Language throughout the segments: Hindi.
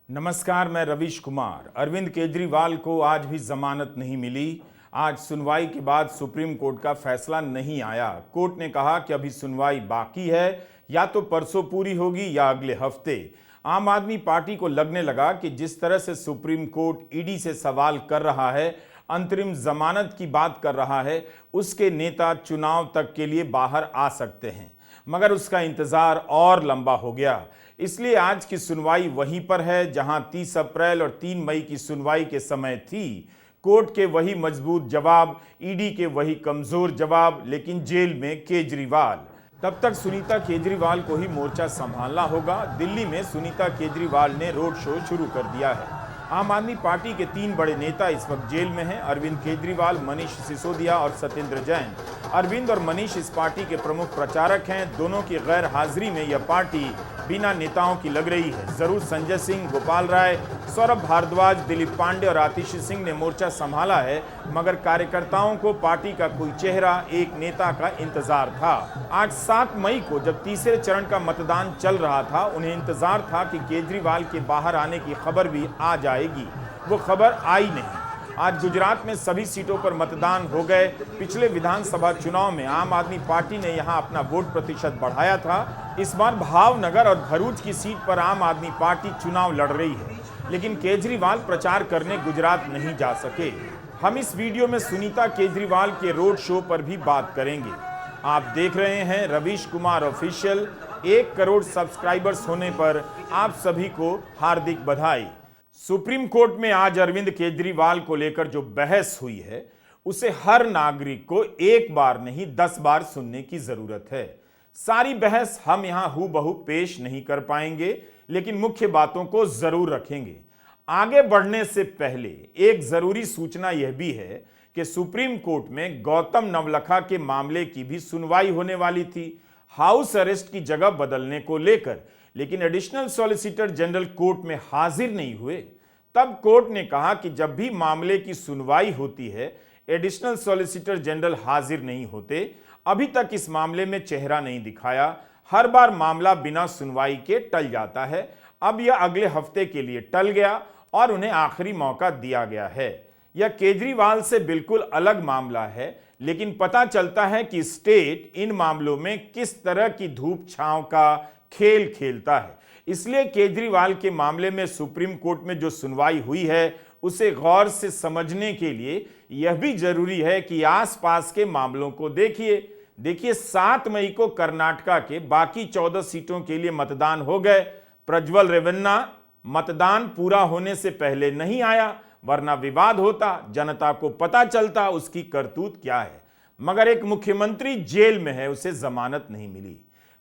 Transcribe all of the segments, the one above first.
नमस्कार, मैं रवीश कुमार। अरविंद केजरीवाल को आज भी जमानत नहीं मिली। आज सुनवाई के बाद सुप्रीम कोर्ट का फैसला नहीं आया। कोर्ट ने कहा कि अभी सुनवाई बाकी है, या तो परसों पूरी होगी या अगले हफ्ते। आम आदमी पार्टी को लगने लगा कि जिस तरह से सुप्रीम कोर्ट ईडी से सवाल कर रहा है, अंतरिम जमानत की बात कर रहा है, उसके नेता चुनाव तक के लिए बाहर आ सकते हैं। मगर उसका इंतजार और लंबा हो गया। इसलिए आज की सुनवाई वहीं पर है जहां 30 अप्रैल और 3 मई की सुनवाई के समय थी। कोर्ट के वही मजबूत जवाब, ईडी के वही कमजोर जवाब, लेकिन जेल में केजरीवाल। तब तक सुनीता केजरीवाल को ही मोर्चा संभालना होगा। दिल्ली में सुनीता केजरीवाल ने रोड शो शुरू कर दिया है। आम आदमी पार्टी के 3 बड़े नेता इस वक्त जेल में हैं, अरविंद केजरीवाल, मनीष सिसोदिया और सत्येंद्र जैन। अरविंद और मनीष इस पार्टी के प्रमुख प्रचारक हैं। दोनों की गैर हाजिरी में यह पार्टी बिना नेताओं की लग रही है। जरूर संजय सिंह, गोपाल राय, सौरभ भारद्वाज, दिलीप पांडे और आतिशी सिंह ने मोर्चा संभाला है, मगर कार्यकर्ताओं को पार्टी का कोई चेहरा, एक नेता का इंतजार था। आज 7 मई को जब तीसरे चरण का मतदान चल रहा था, उन्हें इंतजार था कि केजरीवाल के बाहर आने की खबर भी आ जाएगी। वो खबर आई नहीं। आज गुजरात में सभी सीटों पर मतदान हो गए। पिछले विधानसभा चुनाव में आम आदमी पार्टी ने यहां अपना वोट प्रतिशत बढ़ाया था। इस बार भावनगर और भरूच की सीट पर आम आदमी पार्टी चुनाव लड़ रही है, लेकिन केजरीवाल प्रचार करने गुजरात नहीं जा सके। हम इस वीडियो में सुनीता केजरीवाल के रोड शो पर भी बात करेंगे। आप देख रहे हैं रवीश कुमार ऑफिशियल। 1 करोड़ सब्सक्राइबर्स होने पर आप सभी को हार्दिक बधाई। सुप्रीम कोर्ट में आज अरविंद केजरीवाल को लेकर जो बहस हुई है, उसे हर नागरिक को एक बार नहीं 10 बार सुनने की जरूरत है। सारी बहस हम यहां हूबहू पेश नहीं कर पाएंगे, लेकिन मुख्य बातों को जरूर रखेंगे। आगे बढ़ने से पहले एक जरूरी सूचना यह भी है कि सुप्रीम कोर्ट में गौतम नवलखा के मामले की भी सुनवाई होने वाली थी, हाउस अरेस्ट की जगह बदलने को लेकर, लेकिन एडिशनल सॉलिसिटर जनरल कोर्ट में हाजिर नहीं हुए। तब कोर्ट ने कहा कि जब भी मामले की सुनवाई होती है, एडिशनल सॉलिसिटर जनरल हाजिर नहीं होते। अभी तक इस मामले में चेहरा नहीं दिखाया। हर बार मामला बिना सुनवाई के टल जाता है। अब यह अगले हफ्ते के लिए टल गया और उन्हें आखिरी मौका दिया गया है। यह केजरीवाल से बिल्कुल अलग मामला है, लेकिन पता चलता है कि स्टेट इन मामलों में किस तरह की धूप छांव का खेल खेलता है। इसलिए केजरीवाल के मामले में सुप्रीम कोर्ट में जो सुनवाई हुई है, उसे गौर से समझने के लिए यह भी जरूरी है कि आसपास के मामलों को देखिए 7 मई को कर्नाटका के बाकी 14 सीटों के लिए मतदान हो गए। प्रज्वल रेवन्ना मतदान पूरा होने से पहले नहीं आया, वरना विवाद होता, जनता को पता चलता उसकी करतूत क्या है। मगर एक मुख्यमंत्री जेल में है, उसे जमानत नहीं मिली।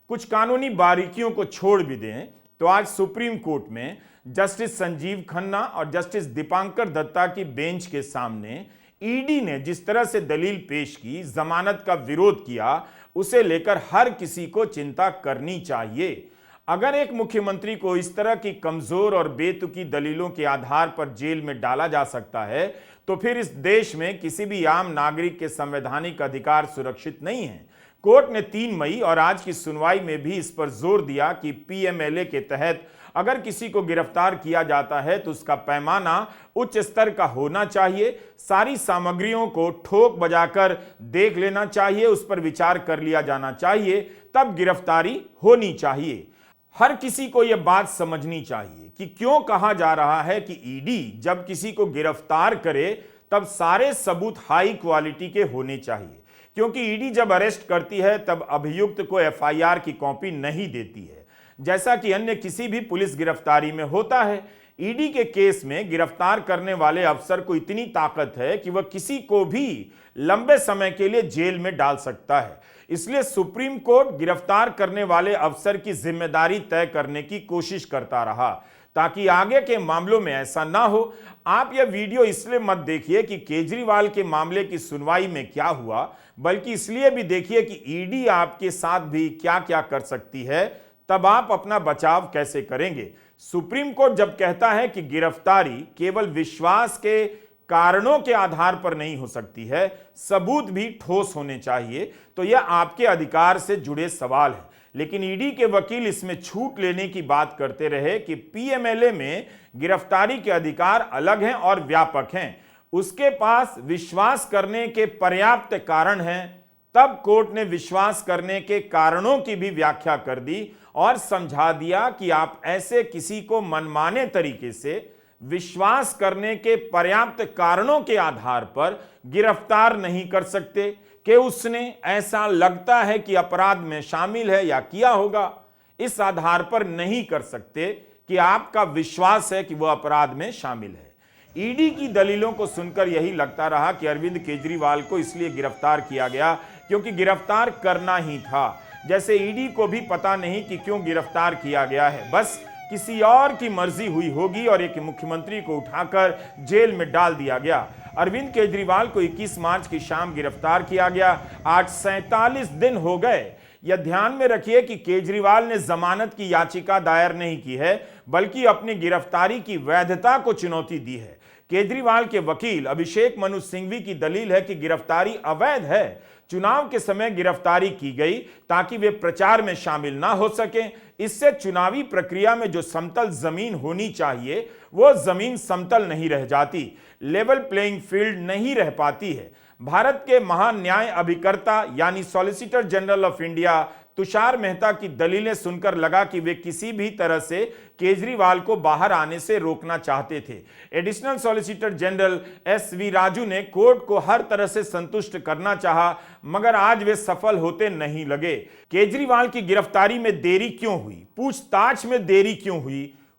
कुछ कानूनी बारीकियों को छोड़ भी दें तो आज सुप्रीम कोर्ट में जस्टिस संजीव खन्ना और जस्टिस दीपांकर दत्ता की बेंच के सामने ईडी ने जिस तरह से दलील पेश की, जमानत का विरोध किया, उसे लेकर हर किसी को चिंता करनी चाहिए। अगर एक मुख्यमंत्री को इस तरह की कमजोर और बेतुकी दलीलों के आधार पर जेल में डाला जा सकता है, तो फिर इस देश में किसी भी आम नागरिक के संवैधानिक अधिकार सुरक्षित नहीं है। कोर्ट ने 3 मई और आज की सुनवाई में भी इस पर जोर दिया कि पीएमएलए के तहत अगर किसी को गिरफ्तार किया जाता है तो उसका पैमाना उच्च स्तर का होना चाहिए। सारी सामग्रियों को ठोक बजाकर देख लेना चाहिए, उस पर विचार कर लिया जाना चाहिए, तब गिरफ्तारी होनी चाहिए। हर किसी को यह बात समझनी चाहिए कि क्यों कहा जा रहा है कि ईडी जब किसी को गिरफ्तार करे तब सारे सबूत हाई क्वालिटी के होने चाहिए, क्योंकि ईडी जब अरेस्ट करती है तब अभियुक्त को एफआईआर की कॉपी नहीं देती है, जैसा कि अन्य किसी भी पुलिस गिरफ्तारी में होता है। ईडी के केस में गिरफ्तार करने वाले अफसर को इतनी ताकत है कि वह किसी को भी लंबे समय के लिए जेल में डाल सकता है। इसलिए सुप्रीम कोर्ट गिरफ्तार करने वाले अफसर की जिम्मेदारी तय करने की कोशिश करता रहा, ताकि आगे के मामलों में ऐसा ना हो। आप यह वीडियो इसलिए मत देखिए कि केजरीवाल के मामले की सुनवाई में क्या हुआ, बल्कि इसलिए भी देखिए कि ईडी आपके साथ भी क्या क्या कर सकती है, तब आप अपना बचाव कैसे करेंगे। सुप्रीम कोर्ट जब कहता है कि गिरफ्तारी केवल विश्वास के कारणों के आधार पर नहीं हो सकती है, सबूत भी ठोस होने चाहिए, तो यह आपके अधिकार से जुड़े सवाल है। लेकिन ईडी के वकील इसमें छूट लेने की बात करते रहे कि पीएमएलए में गिरफ्तारी के अधिकार अलग हैं और व्यापक हैं, उसके पास विश्वास करने के पर्याप्त कारण हैं। तब कोर्ट ने विश्वास करने के कारणों की भी व्याख्या कर दी और समझा दिया कि आप ऐसे किसी को मनमाने तरीके से विश्वास करने के पर्याप्त कारणों के आधार पर गिरफ्तार नहीं कर सकते कि उसने ऐसा लगता है कि अपराध में शामिल है या किया होगा, इस आधार पर नहीं कर सकते कि आपका विश्वास है कि वह अपराध में शामिल है। ईडी की दलीलों को सुनकर यही लगता रहा कि अरविंद केजरीवाल को इसलिए गिरफ्तार किया गया क्योंकि गिरफ्तार करना ही था, जैसे ईडी को भी पता नहीं कि क्यों गिरफ्तार किया गया है, बस किसी और की मर्जी हुई होगी और एक मुख्यमंत्री को उठाकर जेल में डाल दिया गया। अरविंद केजरीवाल को 21 मार्च की शाम गिरफ्तार किया गया। आज 47 दिन हो गए। यह ध्यान में रखिए कि केजरीवाल ने जमानत की याचिका दायर नहीं की है, बल्कि अपनी गिरफ्तारी की वैधता को चुनौती दी है। केजरीवाल के वकील अभिषेक मनु सिंघवी की दलील है कि गिरफ्तारी अवैध है। चुनाव के समय गिरफ्तारी की गई ताकि वे प्रचार में शामिल ना हो सकें। इससे चुनावी प्रक्रिया में जो समतल जमीन होनी चाहिए वो जमीन समतल नहीं रह जाती, लेवल प्लेइंग फील्ड नहीं रह पाती है। भारत के महान न्याय अभिकर्ता यानी solicitor general of India Tushar Mehta की दलीलें सुनकर लगा कि वे किसी भी तरह से केजरीवाल को बाहर आने से रोकना चाहते थे। Additional solicitor general SV. Raju ने कोर्ट को हर तरह से संतुष्ट करना चाहा, मगर आज वे सफल होते नहीं लगे। केजरीवाल की गिरफ्तारी में देरी क्यों हुई, पूछताछ में देरी क्यों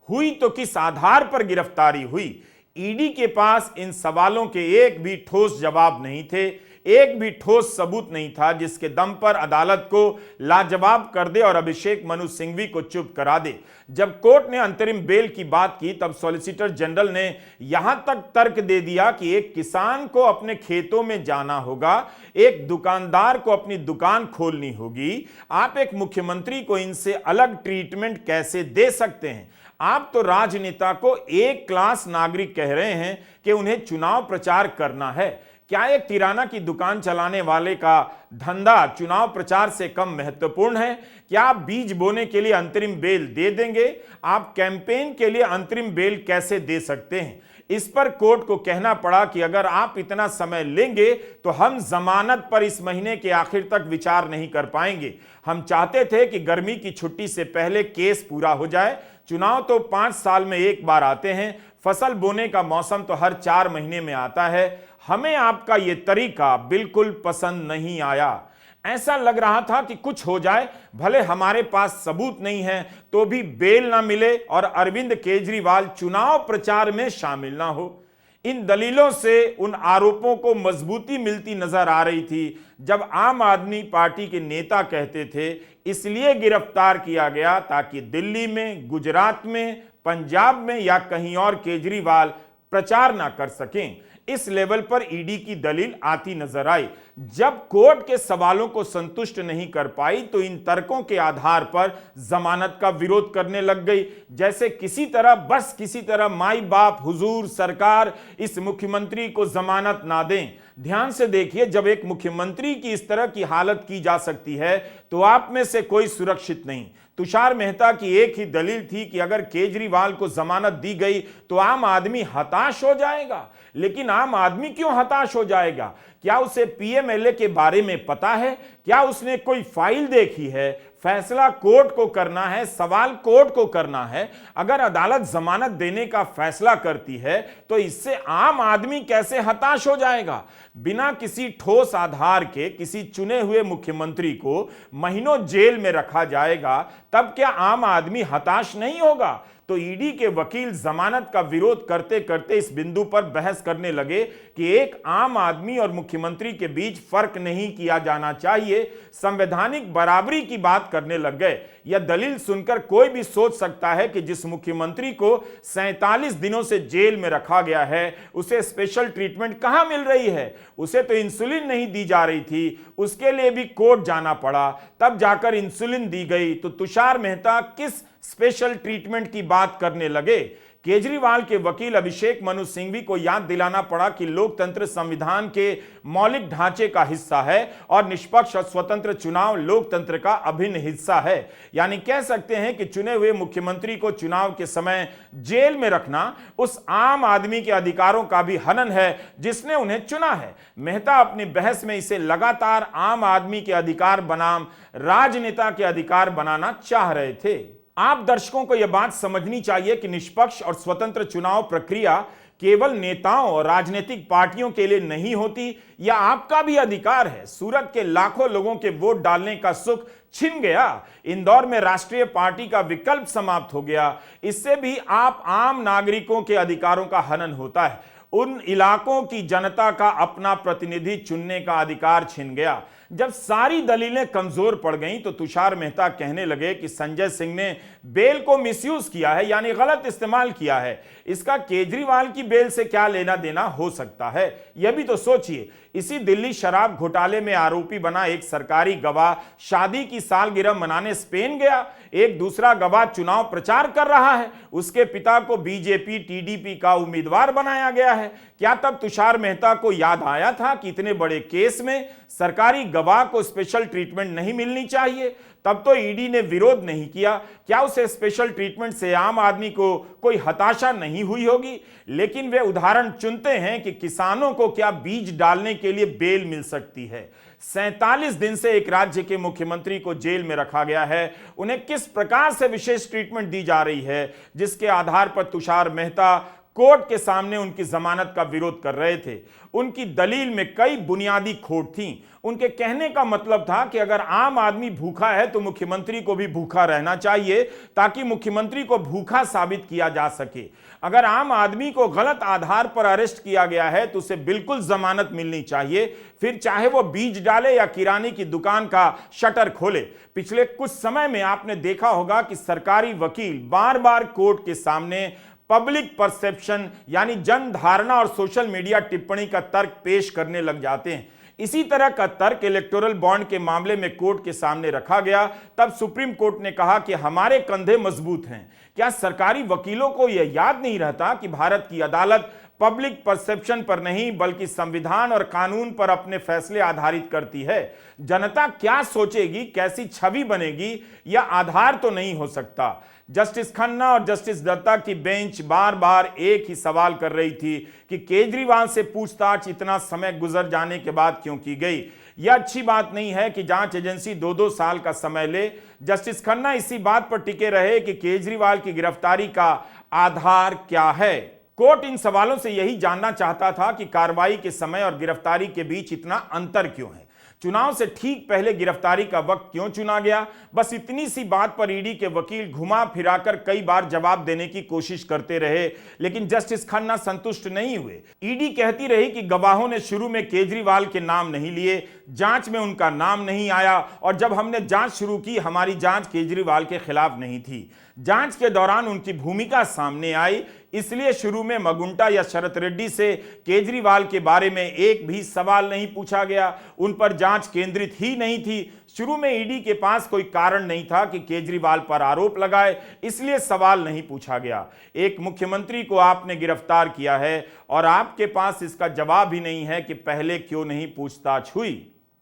हुई तो किस आधार पर गिरफ्तारी हुई? ईडी के पास इन सवालों के एक भी ठोस जवाब नहीं थे, एक भी ठोस सबूत नहीं था जिसके दम पर अदालत को लाजवाब कर दे और अभिषेक मनु सिंघवी को चुप करा दे। जब कोर्ट ने अंतरिम बेल की बात की तब सॉलिसिटर जनरल ने यहां तक तर्क दे दिया कि एक किसान को अपने खेतों में जाना होगा, एक दुकानदार को अपनी दुकान खोलनी होगी, आप एक मुख्यमंत्री को इनसे अलग ट्रीटमेंट कैसे दे सकते हैं? आप तो राजनेता को एक क्लास नागरिक कह रहे हैं कि उन्हें चुनाव प्रचार करना है। क्या एक किराना की दुकान चलाने वाले का धंधा चुनाव प्रचार से कम महत्वपूर्ण है? क्या आप बीज बोने के लिए अंतरिम बेल दे देंगे? आप कैंपेन के लिए अंतरिम बेल कैसे दे सकते हैं? इस पर कोर्ट को कहना पड़ा कि अगर आप इतना समय लेंगे तो हम जमानत पर इस महीने के आखिर तक विचार नहीं कर पाएंगे। हम चाहते थे कि गर्मी की छुट्टी से पहले केस पूरा हो जाए। चुनाव तो 5 साल में एक बार आते हैं, फसल बोने का मौसम तो हर 4 महीने में आता है। हमें आपका ये तरीका बिल्कुल पसंद नहीं आया। ऐसा लग रहा था कि कुछ हो जाए, भले हमारे पास सबूत नहीं है तो भी बेल ना मिले और अरविंद केजरीवाल चुनाव प्रचार में शामिल ना हो। इन दलीलों से उन आरोपों को मजबूती मिलती नजर आ रही थी जब आम आदमी पार्टी के नेता कहते थे इसलिए गिरफ्तार किया गया ताकि दिल्ली में, गुजरात में, पंजाब में या कहीं और केजरीवाल प्रचार ना कर सकें। इस लेवल पर ईडी की दलील आती नजर आई। जब कोर्ट के सवालों को संतुष्ट नहीं कर पाई तो इन तर्कों के आधार पर जमानत का विरोध करने लग गई, जैसे किसी तरह माई बाप हुजूर सरकार इस मुख्यमंत्री को जमानत ना दें। ध्यान से देखिए, जब एक मुख्यमंत्री की इस तरह की हालत की जा सकती है तो आप में से कोई सुरक्षित नहीं। तुषार मेहता की एक ही दलील थी कि अगर केजरीवाल को जमानत दी गई तो आम आदमी हताश हो जाएगा। लेकिन आम आदमी क्यों हताश हो जाएगा? क्या उसे पीएमएलए के बारे में पता है? क्या उसने कोई फाइल देखी है? फैसला कोर्ट को करना है, सवाल कोर्ट को करना है। अगर अदालत जमानत देने का फैसला करती है तो इससे आम आदमी कैसे हताश हो जाएगा? बिना किसी ठोस आधार के किसी चुने हुए मुख्यमंत्री को महीनों जेल में रखा जाएगा, तब क्या आम आदमी हताश नहीं होगा? तो ईडी के वकील जमानत का विरोध करते करते इस बिंदु पर बहस करने लगे कि एक आम आदमी और मुख्यमंत्री के बीच फर्क नहीं किया जाना चाहिए, संवैधानिक बराबरी की बात करने लग गए। यह दलील सुनकर कोई भी सोच सकता है कि जिस मुख्यमंत्री को 47 दिनों से जेल में रखा गया है उसे स्पेशल ट्रीटमेंट कहां मिल रही है? उसे तो इंसुलिन नहीं दी जा रही थी, उसके लिए भी कोर्ट जाना पड़ा, तब जाकर इंसुलिन दी गई। तो तुषार मेहता किस स्पेशल ट्रीटमेंट की बात करने लगे? केजरीवाल के वकील अभिषेक मनु सिंघवी को याद दिलाना पड़ा कि लोकतंत्र संविधान के मौलिक ढांचे का हिस्सा है और निष्पक्ष और स्वतंत्र चुनाव लोकतंत्र का अभिन्न हिस्सा है। यानी कह सकते हैं कि चुने हुए मुख्यमंत्री को चुनाव के समय जेल में रखना उस आम आदमी के अधिकारों का भी हनन है जिसने उन्हें चुना है। मेहता अपनी बहस में इसे लगातार आम आदमी के अधिकार बनाम राजनेता के अधिकार बनाना चाह रहे थे। आप दर्शकों को यह बात समझनी चाहिए कि निष्पक्ष और स्वतंत्र चुनाव प्रक्रिया केवल नेताओं और राजनीतिक पार्टियों के लिए नहीं होती, यह आपका भी अधिकार है। सूरत के लाखों लोगों के वोट डालने का सुख छिन गया। इंदौर में राष्ट्रीय पार्टी का विकल्प समाप्त हो गया। इससे भी आप आम नागरिकों के अधिकारों का हनन होता है। उन इलाकों की जनता का अपना प्रतिनिधि चुनने का अधिकार छिन गया। जब सारी दलीलें कमजोर पड़ गईं तो तुषार मेहता कहने लगे कि संजय सिंह ने बेल को मिसयूज किया है, यानी गलत इस्तेमाल किया है। इसका केजरीवाल की बेल से क्या लेना देना हो सकता है, यह भी तो सोचिए। इसी दिल्ली शराब घोटाले में आरोपी बना एक सरकारी गवाह शादी की सालगिरह मनाने स्पेन गया। एक दूसरा गवाह चुनाव प्रचार कर रहा है। उसके पिता को बीजेपी टीडीपी का उम्मीदवार बनाया गया है। क्या तब तुषार मेहता को याद आया था कि इतने बड़े केस में सरकारी गवाह को स्पेशल ट्रीटमेंट नहीं मिलनी चाहिए? तब तो ईडी ने विरोध नहीं किया। क्या उसे स्पेशल ट्रीटमेंट से आम आदमी को कोई हताशा नहीं हुई होगी? लेकिन वे उदाहरण चुनते हैं कि किसानों को क्या बीज डालने के लिए बेल मिल सकती है। 47 दिन से एक राज्य के मुख्यमंत्री को जेल में रखा गया है। उन्हें किस प्रकार से विशेष ट्रीटमेंट दी जा रही है, जिसके आधार पर तुषार मेहता कोर्ट के सामने उनकी जमानत का विरोध कर रहे थे। उनकी दलील में कई बुनियादी खोट थीं। उनके कहने का मतलब था कि अगर आम आदमी भूखा है तो मुख्यमंत्री को भी भूखा रहना चाहिए ताकि मुख्यमंत्री को भूखा साबित किया जा सके। अगर आम आदमी को गलत आधार पर अरेस्ट किया गया है तो उसे बिल्कुल जमानत मिलनी चाहिए, फिर चाहे वो बीज डाले या किराने की दुकान का शटर खोले। पिछले कुछ समय में आपने देखा होगा कि सरकारी वकील बार बार कोर्ट के सामने पब्लिक परसेप्शन यानी जन धारणा और सोशल मीडिया टिप्पणी का तर्क पेश करने लग जाते हैं। इसी तरह का तर्क इलेक्टोरल बॉन्ड के मामले में कोर्ट के सामने रखा गया। तब सुप्रीम कोर्ट ने कहा कि हमारे कंधे मजबूत हैं। क्या सरकारी वकीलों को यह याद नहीं रहता कि भारत की अदालत पब्लिक परसेप्शन पर नहीं बल्कि संविधान और कानून पर अपने फैसले आधारित करती है? जनता क्या सोचेगी, कैसी छवि बनेगी, यह आधार तो नहीं हो सकता। जस्टिस खन्ना और जस्टिस दत्ता की बेंच बार बार एक ही सवाल कर रही थी कि केजरीवाल से पूछताछ इतना समय गुजर जाने के बाद क्यों की गई। यह अच्छी बात नहीं है कि जांच एजेंसी 2-2 साल का समय ले। जस्टिस खन्ना इसी बात पर टिके रहे कि केजरीवाल की गिरफ्तारी का आधार क्या है। कोर्ट इन सवालों से यही जानना चाहता था कि कार्रवाई के समय और गिरफ्तारी के बीच इतना अंतर क्यों है। चुनाव से ठीक पहले गिरफ्तारी का वक्त क्यों चुना गया? बस इतनी सी बात पर ईडी के वकील घुमा फिराकर कई बार जवाब देने की कोशिश करते रहे, लेकिन जस्टिस खन्ना संतुष्ट नहीं हुए। ईडी कहती रही कि गवाहों ने शुरू में केजरीवाल के नाम नहीं लिए, जांच में उनका नाम नहीं आया और जब हमने जांच शुरू की हमारी जांच केजरीवाल के खिलाफ नहीं थी। जांच के दौरान उनकी भूमिका सामने आई, इसलिए शुरू में मगुंटा या शरत रेड्डी से केजरीवाल के बारे में एक भी सवाल नहीं पूछा गया। उन पर जांच केंद्रित ही नहीं थी। शुरू में ईडी के पास कोई कारण नहीं था कि केजरीवाल पर आरोप लगाए, इसलिए सवाल नहीं पूछा गया। एक मुख्यमंत्री को आपने गिरफ्तार किया है और आपके पास इसका जवाब ही नहीं है कि पहले क्यों नहीं पूछताछ हुई।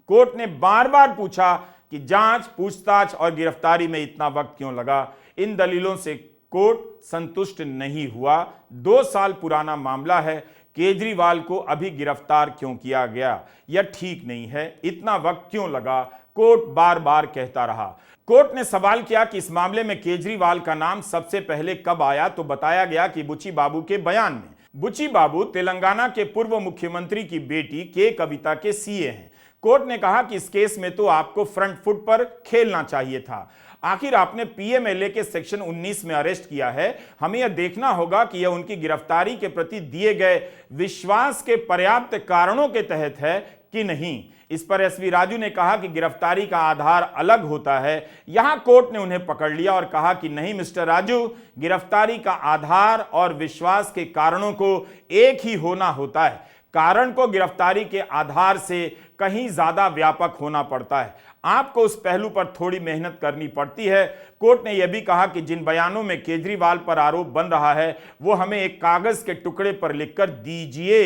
कोर्ट ने बार बार पूछा कि जांच, पूछताछ और गिरफ्तारी में इतना वक्त क्यों लगा। इन दलीलों से कोर्ट संतुष्ट नहीं हुआ। 2 साल पुराना मामला है। केजरीवाल को अभी गिरफ्तार क्यों किया गया, यह ठीक नहीं है। इतना वक्त क्यों लगा, कोर्ट बार बार कहता रहा। कोर्ट ने सवाल किया कि इस मामले में केजरीवाल का नाम सबसे पहले कब आया, तो बताया गया कि बुची बाबू के बयान में। बुची बाबू तेलंगाना के पूर्व मुख्यमंत्री की बेटी के कविता के सीए हैं। कोर्ट ने कहा कि इस केस में तो आपको फ्रंट फुट पर खेलना चाहिए था। आखिर आपने पीएमएलए के सेक्शन 19 में अरेस्ट किया है। हमें यह देखना होगा कि यह उनकी गिरफ्तारी के प्रति दिए गए विश्वास के पर्याप्त कारणों के तहत है कि नहीं। इस पर एसवी राजू ने कहा कि गिरफ्तारी का आधार अलग होता है। यहां कोर्ट ने उन्हें पकड़ लिया और कहा कि नहीं मिस्टर राजू, गिरफ्तारी का आधार और विश्वास के कारणों को एक ही होना होता है। कारण को गिरफ्तारी के आधार से कहीं ज्यादा व्यापक होना पड़ता है। आपको उस पहलू पर थोड़ी मेहनत करनी पड़ती है। कोर्ट ने यह भी कहा कि जिन बयानों में केजरीवाल पर आरोप बन रहा है वो हमें एक कागज के टुकड़े पर लिखकर दीजिए।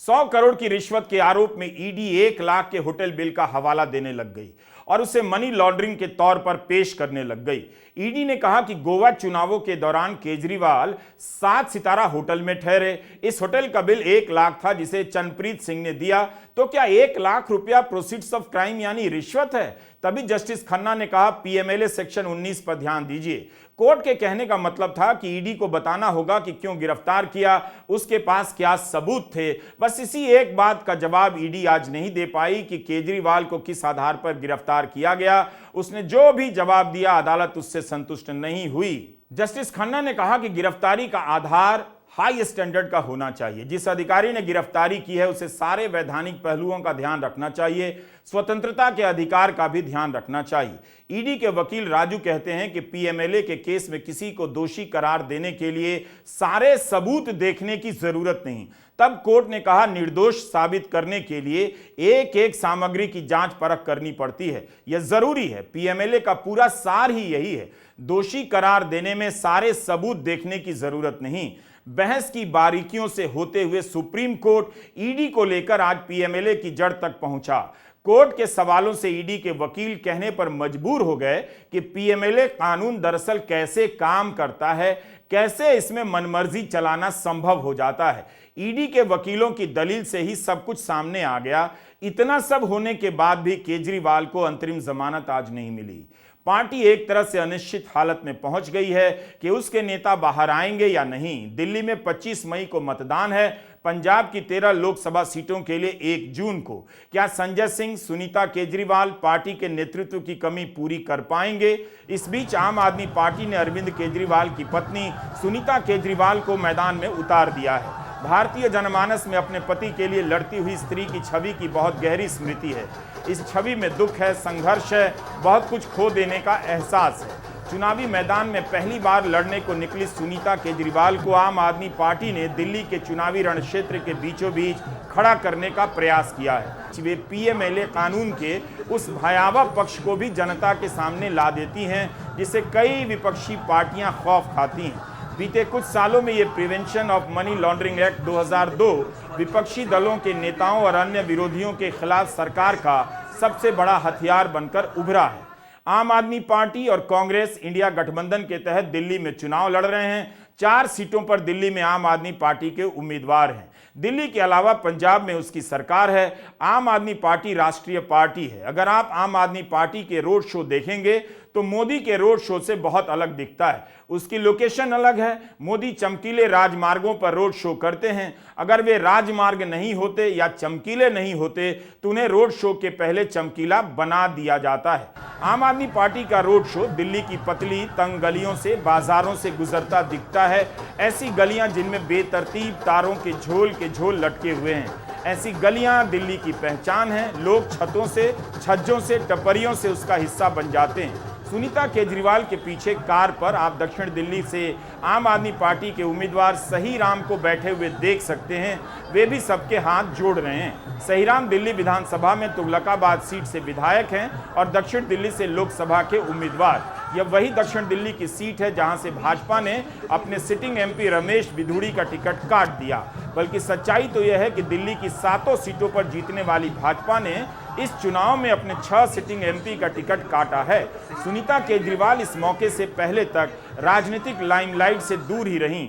100 करोड़ की रिश्वत के आरोप में ईडी 1 लाख के होटल बिल का हवाला देने लग गई और उसे मनी लॉन्ड्रिंग के तौर पर पेश करने लग गई। ईडी ने कहा कि गोवा चुनावों के दौरान केजरीवाल 7 सितारा होटल में ठहरे। इस होटल का बिल 1 लाख था जिसे चंद्रप्रीत सिंह ने दिया। तो क्या 1 लाख रुपया प्रोसीड्स ऑफ क्राइम यानी रिश्वत है? तभी जस्टिस खन्ना ने कहा पीएमएलए सेक्शन 19 पर ध्यान दीजिए। कोर्ट के कहने का मतलब था कि ईडी को बताना होगा कि क्यों गिरफ्तार किया, उसके पास क्या सबूत थे। बस इसी एक बात का जवाब ईडी आज नहीं दे पाई कि केजरीवाल को किस आधार पर गिरफ्तार किया गया। उसने जो भी जवाब दिया अदालत उससे संतुष्ट नहीं हुई। जस्टिस खन्ना ने कहा कि गिरफ्तारी का आधार हाई स्टैंडर्ड का होना चाहिए। जिस अधिकारी ने गिरफ्तारी की है उसे सारे वैधानिक पहलुओं का ध्यान रखना चाहिए, स्वतंत्रता के अधिकार का भी ध्यान रखना चाहिए। ईडी के वकील राजू कहते हैं कि पीएमएलए के केस में किसी को दोषी करार देने के लिए सारे सबूत देखने की जरूरत नहीं। तब कोर्ट ने कहा निर्दोष साबित करने के लिए एक एक सामग्री की जांच परख करनी पड़ती है, यह जरूरी है। पीएमएलए का पूरा सार ही यही है, दोषी करार देने में सारे सबूत देखने की जरूरत नहीं। बहस की बारीकियों से होते हुए सुप्रीम कोर्ट ईडी को लेकर आज पीएमएलए की जड़ तक पहुंचा। कोर्ट के सवालों से ईडी के वकील कहने पर मजबूर हो गए कि पीएमएलए कानून दरअसल कैसे काम करता है, कैसे इसमें मनमर्जी चलाना संभव हो जाता है। ईडी के वकीलों की दलील से ही सब कुछ सामने आ गया। इतना सब होने के बाद भी केजरीवाल को अंतरिम जमानत आज नहीं मिली। पार्टी एक तरह से अनिश्चित हालत में पहुंच गई है कि उसके नेता बाहर आएंगे या नहीं। दिल्ली में 25 मई को मतदान है, पंजाब की 13 लोकसभा सीटों के लिए 1 जून को। क्या संजय सिंह, सुनीता केजरीवाल पार्टी के नेतृत्व की कमी पूरी कर पाएंगे? इस बीच आम आदमी पार्टी ने अरविंद केजरीवाल की पत्नी सुनीता केजरीवाल को मैदान में उतार दिया है। भारतीय जनमानस में अपने पति के लिए लड़ती हुई स्त्री की छवि की बहुत गहरी स्मृति है। इस छवि में दुख है, संघर्ष है, बहुत कुछ खो देने का एहसास है। चुनावी मैदान में पहली बार लड़ने को निकली सुनीता केजरीवाल को आम आदमी पार्टी ने दिल्ली के चुनावी रणक्षेत्र के बीचों बीच खड़ा करने का प्रयास किया है। वे पीएमएलए कानून के उस भयावह पक्ष को भी जनता के सामने ला देती हैं जिसे कई विपक्षी पार्टियां खौफ खाती हैं। बीते कुछ सालों में ये prevention of money laundering act 2002 विपक्षी दलों के नेताओं और अन्य विरोधियों के खिलाफ सरकार का सबसे बड़ा हथियार बनकर उभरा है। आम आदमी पार्टी और कांग्रेस इंडिया गठबंधन के तहत दिल्ली में चुनाव लड़ रहे हैं। 4 सीटों पर दिल्ली में आम आदमी पार्टी के उम्मीदवार हैं। दिल्ली के अलावा पंजाब में उसकी सरकार है। आम आदमी पार्टी राष्ट्रीय पार्टी है। अगर आप आम आदमी पार्टी के रोड शो देखेंगे तो मोदी के रोड शो से बहुत अलग दिखता है। उसकी लोकेशन अलग है। मोदी चमकीले राजमार्गों पर रोड शो करते हैं। अगर वे राजमार्ग नहीं होते या चमकीले नहीं होते तो उन्हें रोड शो के पहले चमकीला बना दिया जाता है। आम आदमी पार्टी का रोड शो दिल्ली की पतली तंग गलियों से, बाजारों से गुजरता दिखता है। ऐसी गलियां जिनमें बेतरतीब तारों के झोल लटके हुए हैं, ऐसी गलियां दिल्ली की पहचान है। लोग छतों से, छज्जों से, टपरियों से उसका हिस्सा बन जाते हैं। सुनीता केजरीवाल के पीछे कार पर आप दक्षिण दिल्ली से आम आदमी पार्टी के उम्मीदवार सहीराम को बैठे हुए देख सकते हैं। वे भी सबके हाथ जोड़ रहे हैं। सहीराम दिल्ली विधानसभा में तुगलकाबाद सीट से विधायक हैं और दक्षिण दिल्ली से लोकसभा के उम्मीदवार। यह वही दक्षिण दिल्ली की सीट है जहां से भाजपा ने अपने सिटिंग एमपी रमेश बिधूड़ी का टिकट काट दिया। बल्कि सच्चाई तो यह है कि दिल्ली की 7 सीटों पर जीतने वाली भाजपा ने इस चुनाव में अपने 6 सिटिंग एमपी का टिकट काटा है। सुनीता केजरीवाल इस मौके से पहले तक राजनीतिक लाइमलाइट से दूर ही रहीं।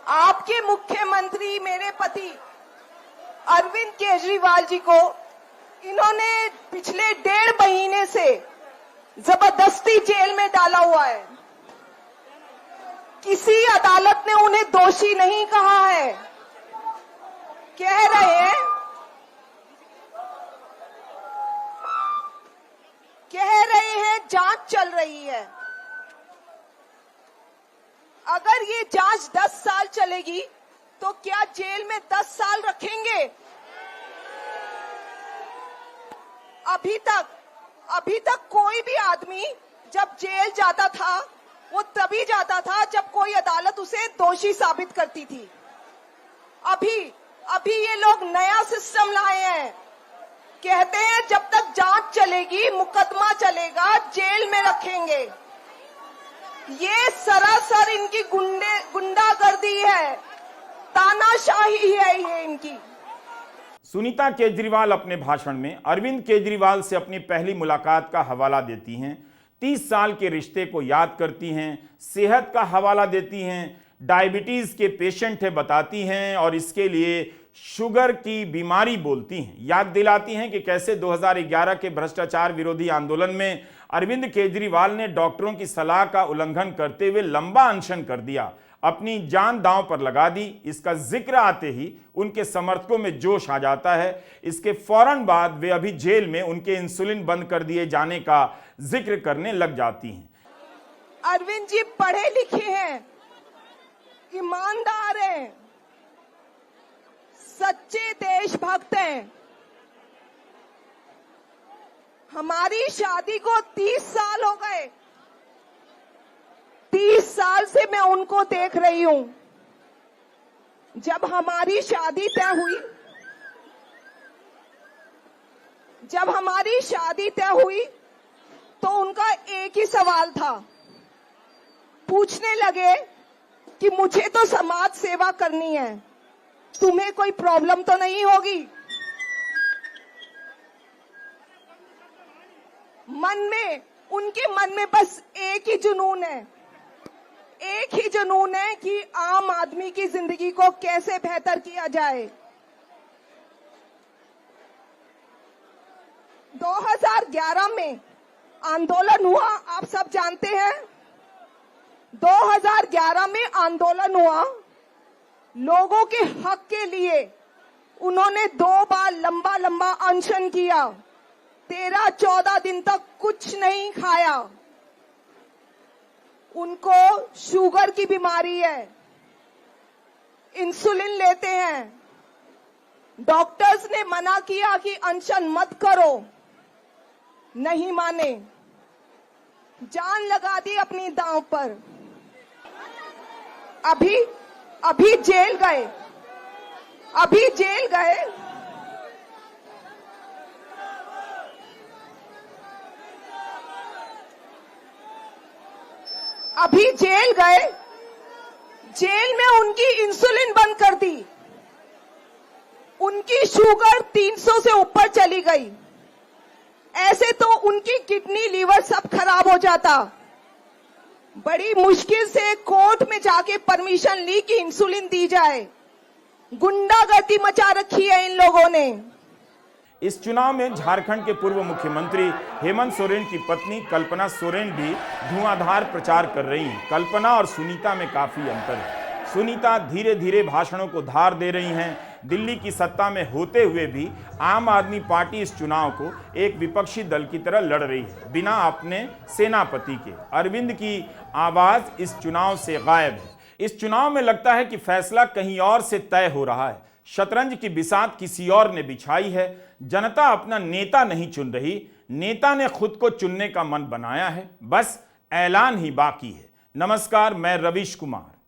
आपके मुख्यमंत्री मेरे पति अरविंद केजरीवाल जी को इन्होंने पिछले 1.5 महीने से जबरदस्ती जेल में डाला हुआ है। किसी अदालत ने उन्हें दोषी नहीं कहा है। कह रहे हैं जांच चल रही है। अगर ये जांच 10 साल चलेगी तो क्या जेल में 10 साल रखेंगे? अभी तक कोई भी आदमी जब जेल जाता था वो तभी जाता था जब कोई अदालत उसे दोषी साबित करती थी। अभी ये लोग नया सिस्टम लाए हैं, कहते हैं जब तक जांच चलेगी, मुकदमा चलेगा, जेल में रखेंगे। ये सरासर इनकी गुंडागर्दी है, तानाशाही है ये इनकी। सुनीता केजरीवाल अपने भाषण में अरविंद केजरीवाल से अपनी पहली मुलाकात का हवाला देती हैं, 30 साल के रिश्ते को याद करती हैं, सेहत का हवाला देती हैं, डायबिटीज के पेशेंट है बताती हैं और इसके लिए शुगर की बीमारी बोलती हैं। याद दिलाती हैं कि कैसे 2011 के भ्रष्टाचार विरोधी आंदोलन में अरविंद केजरीवाल ने डॉक्टरों की सलाह का उल्लंघन करते हुए लंबा अनशन कर दिया, अपनी जान दांव पर लगा दी। इसका जिक्र आते ही उनके समर्थकों में जोश आ जाता है। इसके फौरन बाद वे अभी जेल में उनके इंसुलिन बंद कर दिए जाने का जिक्र करने लग जाती हैं। अरविंद जी पढ़े लिखे हैं, ईमानदार हैं, सच्चे देशभक्त हैं। हमारी शादी को 30 साल हो गए, 30 साल से मैं उनको देख रही हूं। जब हमारी शादी तय हुई तो उनका एक ही सवाल था, पूछने लगे कि मुझे तो समाज सेवा करनी है, तुम्हें कोई प्रॉब्लम तो नहीं होगी? उनके मन में बस एक ही जुनून है कि आम आदमी की जिंदगी को कैसे बेहतर किया जाए। 2011 में आंदोलन हुआ, आप सब जानते हैं। 2011 में आंदोलन हुआ, लोगों के हक के लिए उन्होंने 2 बार लंबा अनशन किया, 13-14 दिन तक कुछ नहीं खाया। उनको शुगर की बीमारी है, इंसुलिन लेते हैं। डॉक्टर्स ने मना किया कि अनशन मत करो, नहीं माने, जान लगा दी अपनी दांव पर। अभी जेल गए। अभी जेल गए, जेल में उनकी इंसुलिन बंद कर दी, उनकी शुगर 300 से ऊपर चली गई। ऐसे तो उनकी किडनी, लीवर सब खराब हो जाता। बड़ी मुश्किल से कोर्ट में जाके परमिशन ली कि इंसुलिन दी जाए। गुंडागर्दी मचा रखी है इन लोगों ने। इस चुनाव में झारखंड के पूर्व मुख्यमंत्री हेमंत सोरेन की पत्नी कल्पना सोरेन भी धुआंधार प्रचार कर रही हैं। कल्पना और सुनीता में काफी अंतर है। सुनीता धीरे धीरे भाषणों को धार दे रही हैं। दिल्ली की सत्ता में होते हुए भी आम आदमी पार्टी इस चुनाव को एक विपक्षी दल की तरह लड़ रही है, बिना अपने सेनापति के। अरविंद की आवाज इस चुनाव से गायब है। इस चुनाव में लगता है कि फैसला कहीं और से तय हो रहा है। शतरंज की बिसात किसी और ने बिछाई है। जनता अपना नेता नहीं चुन रही, नेता ने खुद को चुनने का मन बनाया है। बस ऐलान ही बाकी है। नमस्कार, मैं रवीश कुमार।